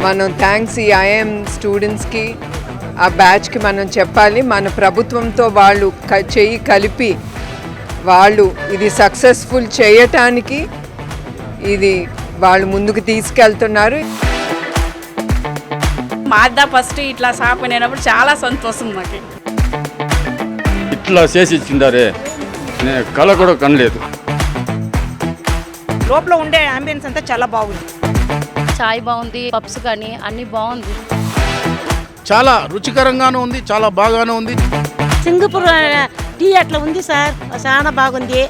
మనం థ్యాంక్స్ ఈ ఐఎం స్టూడెంట్స్కి, ఆ బ్యాచ్కి మనం చెప్పాలి. మన ప్రభుత్వంతో వాళ్ళు చెయ్యి కలిపి వాళ్ళు ఇది సక్సెస్ఫుల్ చేయటానికి ఇది వాళ్ళు ముందుకు తీసుకెళ్తున్నారు. మాదా ఫస్ట్ ఇట్లా షాప్ అయినప్పుడు చాలా సంతోషం మాకు. ఇట్లా చేసి ఇచ్చిండారే, నేను కళ కూడా కనలేదు. లోపల ఉండే అంబియన్స్ అంతా చాలా బాగుంది. చాయ్ బాగుంది, పప్స్ కానీ అన్నీ బాగుంది. చాలా రుచికరంగానూ ఉంది, చాలా బాగానే ఉంది. సింగపూర్ టీ అట్లా ఉంది సార్, చాలా బాగుంది.